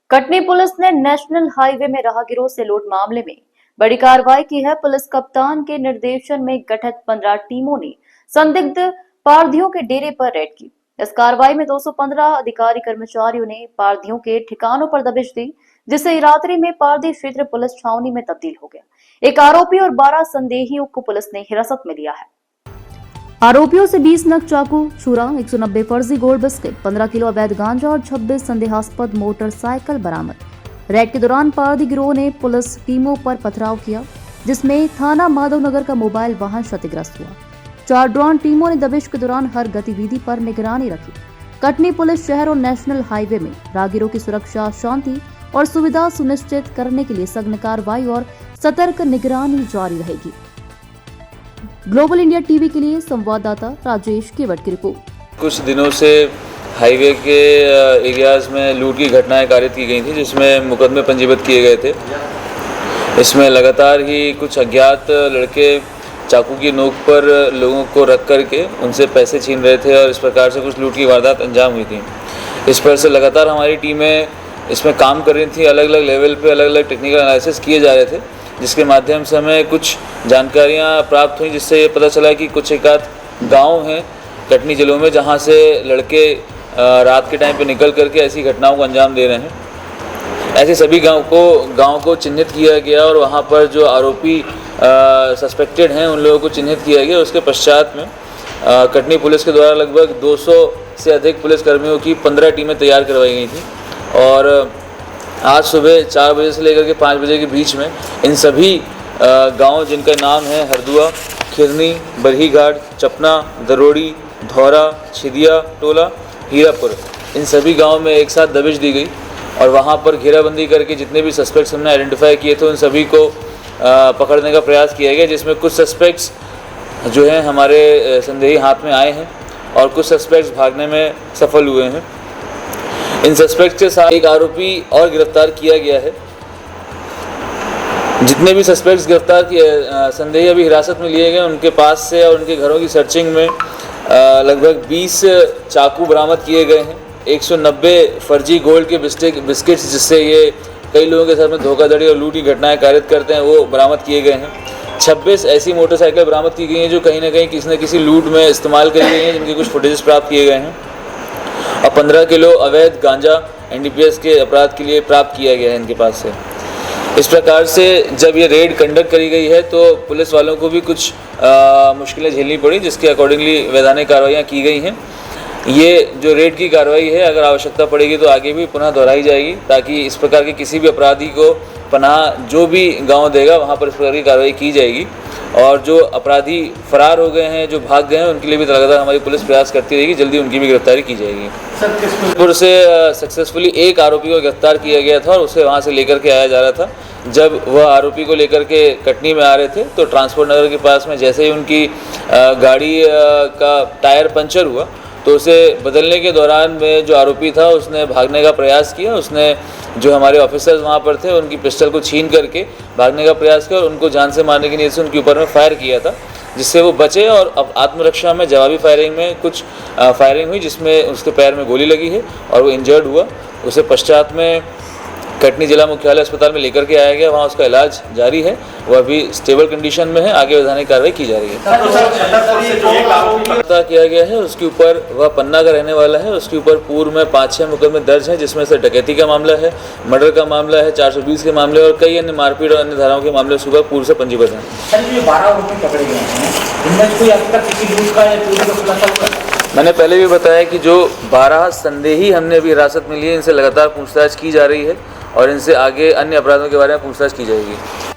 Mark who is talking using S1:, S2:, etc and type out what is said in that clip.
S1: Katni police ने national highway में राहगीरों से लूट मामले में बड़ी कार्रवाई की है। पुलिस कप्तान के निर्देशन में गठित 15 टीमों ने संदिग्ध पारधियों के डेरे पर रेड की। इस कार्रवाई में 215 अधिकारी कर्मचारियों ने पारधियों के ठिकानों पर दबिश दी, जिससे रात्रि में पारधी क्षेत्र पुलिस छावनी में तब्दील हो गया। एक आरोपी और 12 संदेहियों को पुलिस ने हिरासत में लिया है। आरोपियों से 20 नग चाकू, छुरा, 190 फर्जी गोल्ड बिस्किट, 15 किलो अवैध गांजा और 26 संदेहास्पद मोटरसाइकिल बरामद। रेड के दौरान पारधी गिरोह ने पुलिस टीमों पर पथराव किया, जिसमें थाना माधवनगर का मोबाइल वाहन क्षतिग्रस्त हुआ। 4 ड्रोन टीमों ने दबिश के दौरान हर गतिविधि पर निगरानी रखी। कटनी पुलिस शहर और नेशनल हाईवे में राहगीरों की सुरक्षा, शांति और सुविधा सुनिश्चित करने के लिए सघन कार्रवाई और सतर्क निगरानी जारी रहेगी। ग्लोबल इंडिया टीवी के लिए संवाददाता राजेश केवट की रिपोर्ट।
S2: कुछ दिनों से हाईवे के एरियाज में लूट की घटनाएं कारित की गई थी, जिसमें मुकदमे पंजीबद्ध किए गए थे। इसमें लगातार ही कुछ अज्ञात लड़के चाकू की नोक पर लोगों को रख करके उनसे पैसे छीन रहे थे और इस प्रकार से कुछ लूट की वारदात अंजाम हुई थी। इस पर से लगातार हमारी टीमें इसमें काम कर रही थी। अलग अलग लेवल पे अलग अलग टेक्निकल एनालिसिस किए जा रहे थे, जिसके माध्यम से हमें कुछ जानकारियां प्राप्त हुई, जिससे ये पता चला कि कुछ एक आध गाँव हैं कटनी जिलों में जहां से लड़के रात के टाइम पे निकल करके ऐसी घटनाओं को अंजाम दे रहे हैं। ऐसे सभी गाँव को चिन्हित किया गया और वहां पर जो आरोपी सस्पेक्टेड हैं उन लोगों को चिन्हित किया गया। उसके पश्चात में कटनी पुलिस के द्वारा लगभग 200 से अधिक पुलिसकर्मियों की 15 टीमें तैयार करवाई गई थी और आज सुबह 4 बजे से लेकर के 5 बजे के बीच में इन सभी गांव, जिनका नाम है हरदुआ, खिरनी, बरहीघाट, चपना, दरोड़ी, धौरा, छिदिया टोला, हीरापुर, इन सभी गांव में एक साथ दबिश दी गई और वहां पर घेराबंदी करके जितने भी सस्पेक्ट्स हमने आइडेंटिफाई किए थे उन सभी को पकड़ने का प्रयास किया गया, जिसमें कुछ सस्पेक्ट्स जो हैं हमारे संदेही हाथ में आए हैं और कुछ सस्पेक्ट्स भागने में सफल हुए हैं। इन सस्पेक्ट्स के साथ एक आरोपी और गिरफ्तार किया गया है। जितने भी सस्पेक्ट्स गिरफ्तार किए संदेही अभी हिरासत में लिए गए, उनके पास से और उनके घरों की सर्चिंग में लगभग 20 चाकू बरामद किए गए हैं। 190 फर्जी गोल्ड के बिस्किट्स, जिससे ये कई लोगों के साथ में धोखाधड़ी और लूट की घटनाएं कारित करते हैं, वो बरामद किए गए हैं। 26 ऐसी मोटरसाइकिल बरामद की गई हैं जो कहीं ना कहीं किसी न किसी लूट में इस्तेमाल करी गई हैं, जिनके कुछ फुटेजेस प्राप्त किए गए हैं। और 15 किलो अवैध गांजा एनडीपीएस के अपराध के लिए प्राप्त किया गया है इनके पास से। इस प्रकार से जब ये रेड कंडक्ट करी गई है तो पुलिस वालों को भी कुछ मुश्किलें झेलनी पड़ी, जिसके अकॉर्डिंगली वैधानिक कार्रवाइयाँ की गई हैं। ये जो रेड की कार्रवाई है, अगर आवश्यकता पड़ेगी तो आगे भी पुनः दोहराई जाएगी, ताकि इस प्रकार के किसी भी अपराधी को पनाह जो भी गांव देगा वहां पर इस प्रकार की कार्रवाई की जाएगी। और जो अपराधी फरार हो गए हैं, जो भाग गए हैं, उनके लिए भी लगातार हमारी पुलिस प्रयास करती रहेगी, जल्दी उनकी भी गिरफ्तारी की जाएगी। पुर से सक्सेसफुली एक आरोपी को गिरफ्तार किया गया था और उसे वहाँ से लेकर के आया जा रहा था। जब वह आरोपी को लेकर के कटनी में आ रहे थे तो ट्रांसपोर्ट नगर के पास में जैसे ही उनकी गाड़ी का टायर पंचर हुआ तो उसे बदलने के दौरान में जो आरोपी था उसने भागने का प्रयास किया। उसने जो हमारे ऑफिसर्स वहाँ पर थे उनकी पिस्टल को छीन करके भागने का प्रयास किया और उनको जान से मारने की नीयत से उनके ऊपर में फायर किया था, जिससे वो बचे। और अब आत्मरक्षा में जवाबी फायरिंग में कुछ फायरिंग हुई, जिसमें उसके पैर में गोली लगी है और वो इंजर्ड हुआ। उसे पश्चात में कटनी जिला मुख्यालय अस्पताल में लेकर के आया गया, वहाँ उसका इलाज जारी है, वह अभी स्टेबल कंडीशन में है। आगे वैधानिक कार्रवाई की जा रही है। पता किया गया है उसके ऊपर, वह पन्ना का रहने वाला है। उसके ऊपर पूर्व में 5-6 मुकदमे दर्ज हैं, जिसमें से डकैती का मामला है, मर्डर का मामला है, 420 के मामले और कई अन्य मारपीट और अन्य धाराओं के मामले सुबह पूर्व से पंजीबद्ध हैं। मैंने पहले भी बताया कि जो 12 संदेही हमने अभी हिरासत में लिए, इनसे लगातार पूछताछ की जा रही है और इनसे आगे अन्य अपराधों के बारे में पूछताछ की जाएगी।